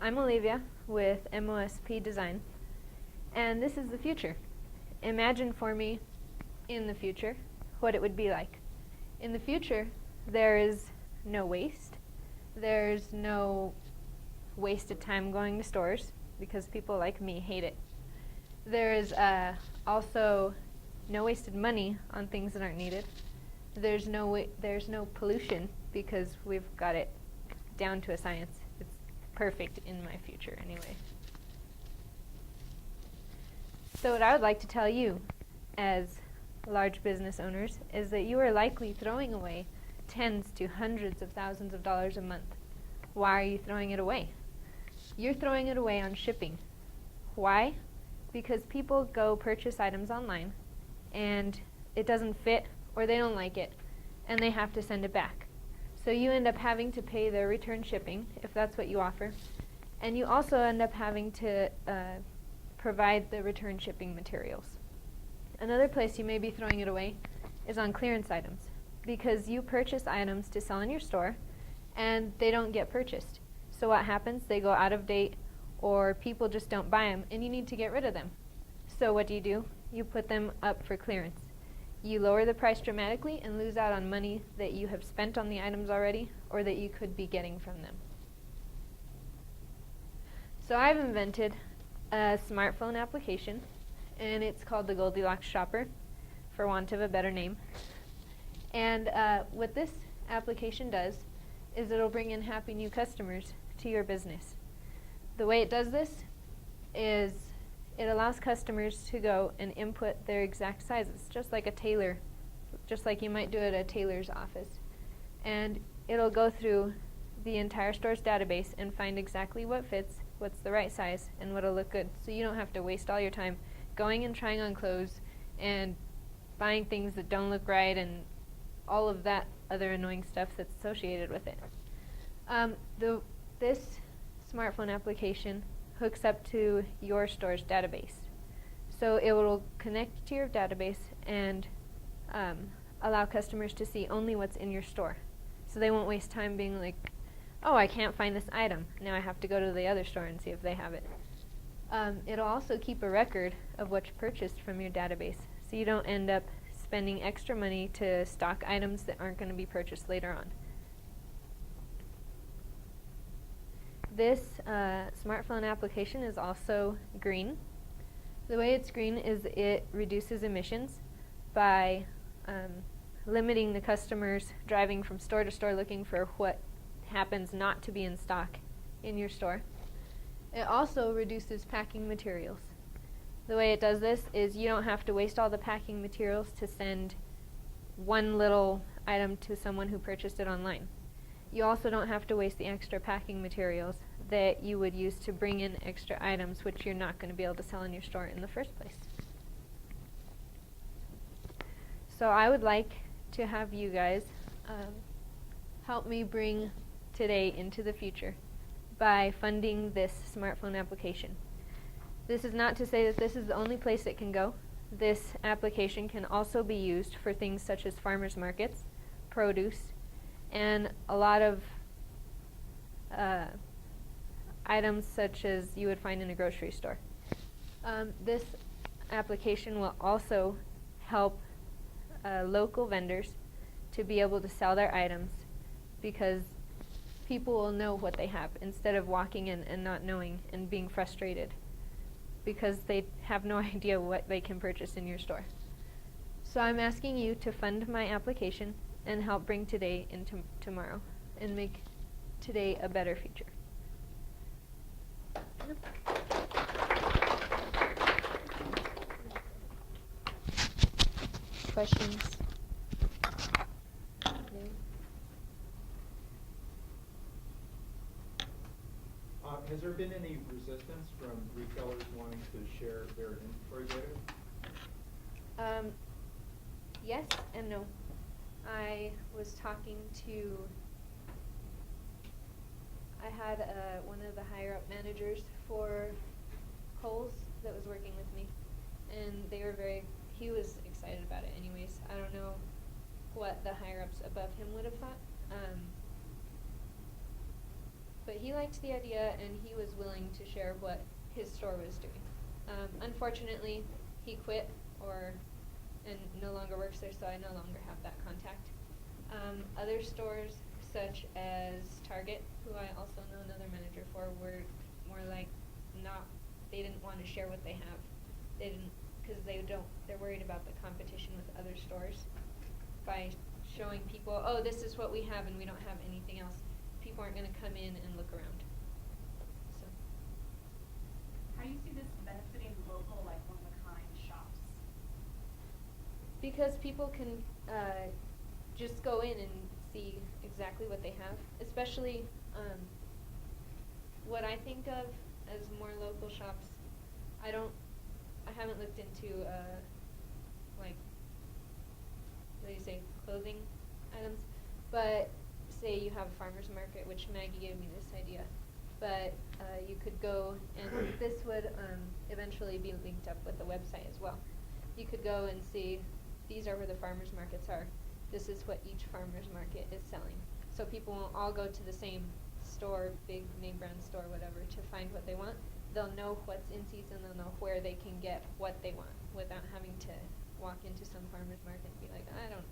I'm Olivia with MOSP Design, and this is the future. Imagine for me, in the future, what it would be like. In the future, there is no waste. There's no wasted time going to stores, because people like me hate it. There is also no wasted money on things that aren't needed. There's no pollution, because we've got it down to a science. It's perfect in my future anyway. So what I would like to tell you as large business owners is that you are likely throwing away tens to hundreds of thousands of dollars a month. Why are you throwing it away? You're throwing it away on shipping. Why? Because people go purchase items online and it doesn't fit or they don't like it and they have to send it back. So you end up having to pay their return shipping if that's what you offer, and you also end up having to provide the return shipping materials. Another place you may be throwing it away is on clearance items, because you purchase items to sell in your store and they don't get purchased. So what happens? They go out of date or people just don't buy them and you need to get rid of them. So what do? You put them up for clearance. You lower the price dramatically and lose out on money that you have spent on the items already or that you could be getting from them. So I've invented a smartphone application, and it's called the Goldilocks Shopper, for want of a better name. And what this application does is it'll bring in happy new customers to your business. The way it does this is it allows customers to go and input their exact sizes, just like a tailor, just like you might do at a tailor's office. And it'll go through the entire store's database and find exactly what fits, what's the right size, and what'll look good. So you don't have to waste all your time going and trying on clothes and buying things that don't look right and all of that other annoying stuff that's associated with it. This smartphone application hooks up to your store's database. So it will connect to your database and allow customers to see only what's in your store. So they won't waste time being like, oh, I can't find this item. Now I have to go to the other store and see if they have it. It'll also keep a record of what you purchased from your database, so you don't end up spending extra money to stock items that aren't going to be purchased later on. This smartphone application is also green. The way it's green is it reduces emissions by limiting the customers driving from store to store looking for what happens not to be in stock in your store. It also reduces packing materials. The way it does this is you don't have to waste all the packing materials to send one little item to someone who purchased it online. You also don't have to waste the extra packing materials that you would use to bring in extra items which you're not going to be able to sell in your store in the first place. So I would like to have you guys help me bring today into the future by funding this smartphone application. This is not to say that this is the only place it can go. This application can also be used for things such as farmers markets, produce, and a lot of items such as you would find in a grocery store. This application will also help local vendors to be able to sell their items, because people will know what they have instead of walking in and not knowing and being frustrated because they have no idea what they can purchase in your store. So I'm asking you to fund my application and help bring today into tomorrow and make today a better future. Questions? No? Has there been any resistance from retailers wanting to share their inventory data? Yes and no. I was talking to, I had one of the higher up managers for Kohl's that was working with me, and he was excited about it anyways. I don't know what the higher ups above him would have thought. But But he liked the idea, and he was willing to share what his store was doing. Unfortunately, he quit and no longer works there, so I no longer have that contact. Other stores, such as Target, who I also know another manager for, were more like they didn't want to share what they have. They didn't, because they're worried about the competition with other stores. By showing people, oh, this is what we have and we don't have anything else, people aren't going to come in and look around. So. How do you see this benefiting local, like, one-of-a-kind shops? Because people can just go in and see exactly what they have, especially what I think of as more local shops. I haven't looked into like, what do you say, clothing items, but say you have a farmer's market, which Maggie gave me this idea, but you could go, and this would eventually be linked up with the website as well. You could go and see, these are where the farmers markets are. This is what each farmers market is selling. So people won't all go to the same store, big name brand store, whatever, to find what they want. They'll know what's in season, they'll know where they can get what they want without having to walk into some farmers market and be like, I don't